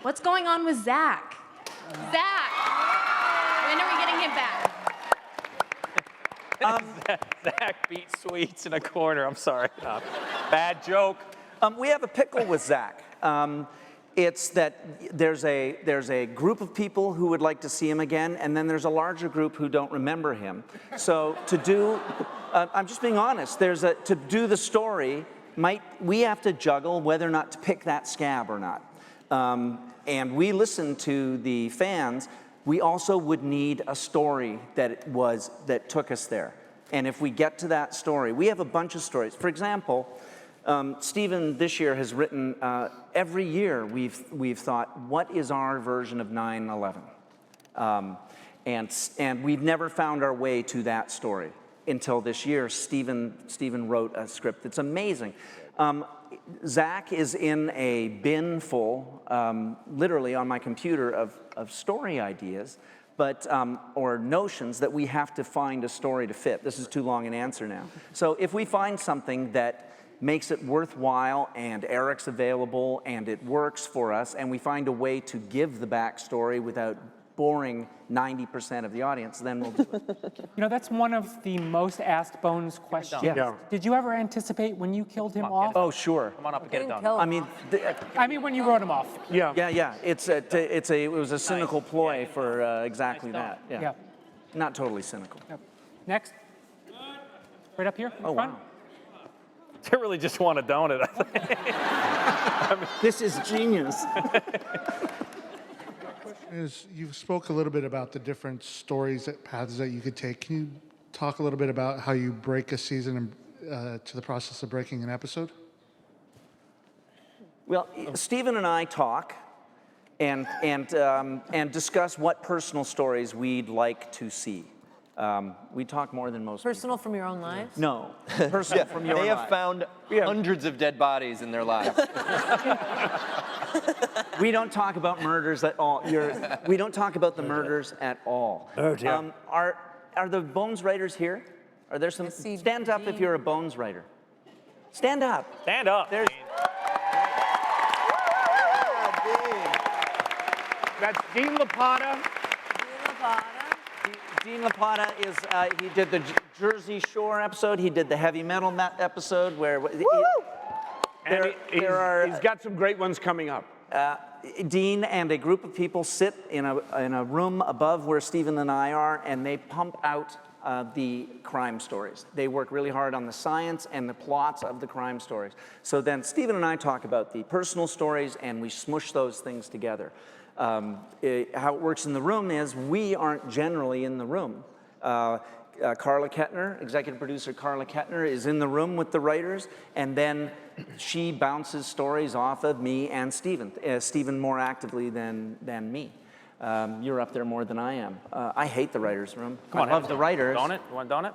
What's going on with Zack? Zack! When are we getting him back? Zack beat Sweets in a corner. I'm sorry. Bad joke. We have a pickle with Zack. It's that there's a group of people who would like to see him again, and then there's a larger group who don't remember him. So to do, I'm just being honest, to do the story, we have to juggle whether or not to pick that scab or not. And we listen to the fans. We also would need a story that took us there. And if we get to that story, we have a bunch of stories. For example, Stephen this year has written, every year we've thought, what is our version of 9/11? And we've never found our way to that story until this year. Stephen wrote a script that's amazing. Zack is in a bin full, literally on my computer, of story ideas, or notions that we have to find a story to fit. This is too long an answer now. So if we find something that makes it worthwhile and Eric's available and it works for us and we find a way to give the backstory without boring 90% of the audience, then we'll do it. You know, that's one of the most asked Bones questions. Yeah. Did you ever anticipate when you killed him off? Oh, sure. Come on up and get it done. I mean, when you wrote him off. yeah. It was a cynical ploy for exactly that. Yeah. Not totally cynical. Yep. Next. Right up here. Oh, front. wow. They really just want a donut, I think. This is genius. You spoke a little bit about the different paths that you could take. Can you talk a little bit about how you break a season to the process of breaking an episode? Well, Stephen and I talk and discuss what personal stories we'd like to see. We talk more than most Personal from your own lives? people. No, personal from your They have life. found hundreds of dead bodies in their lives. We don't talk about murders at all. We don't talk about the murders at all. Oh, dear. Are the Bones writers here? Are there some? Stand up if you're a Bones writer. Stand up. Stand up. There's. That's Dean LaPata. Dean LaPata is, he did the Jersey Shore episode, he did the heavy metal episode where... He's got some great ones coming up. Dean and a group of people sit in a room above where Stephen and I are, and they pump out the crime stories. They work really hard on the science and the plots of the crime stories. So then Stephen and I talk about the personal stories, and we smush those things together. How it works in the room is we aren't generally in the room. Carla Kettner, executive producer Carla Kettner, is in the room with the writers, and then she bounces stories off of me and Stephen. Stephen more actively than me. You're up there more than I am. I hate the writers' room. Come on, I love the writers. Donut? You want a donut?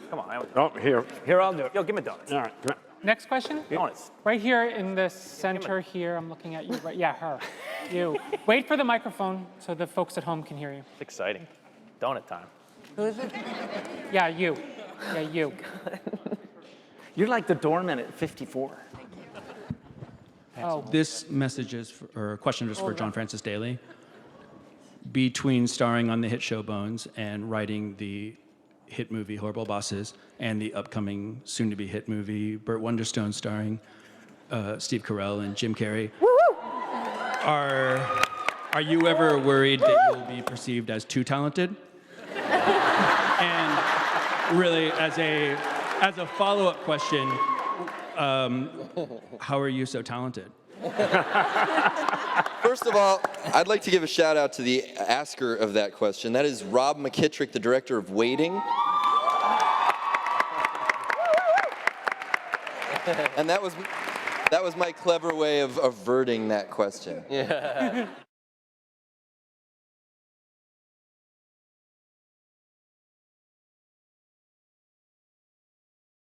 Come on. Oh, here. Here, I'll do it. Yo, give me donuts. All right. Come on. Next question. Donuts. Right here in the center here. I'm looking at you. Right, yeah, her. You. Wait for the microphone so the folks at home can hear you. It's exciting. Donut time. Who is it? Yeah, you. Yeah, you. You're like the doorman at 54. Oh. This message or question is for John Francis Daley. Between starring on the hit show Bones and writing the hit movie Horrible Bosses and the upcoming soon-to-be hit movie Burt Wonderstone starring Steve Carell and Jim Carrey, are you ever worried that you'll be perceived as too talented? And really, as a follow-up question, how are you so talented? First of all, I'd like to give a shout out to the asker of that question. That is Rob McKittrick, the director of Waiting. And that was my clever way of averting that question. Yeah.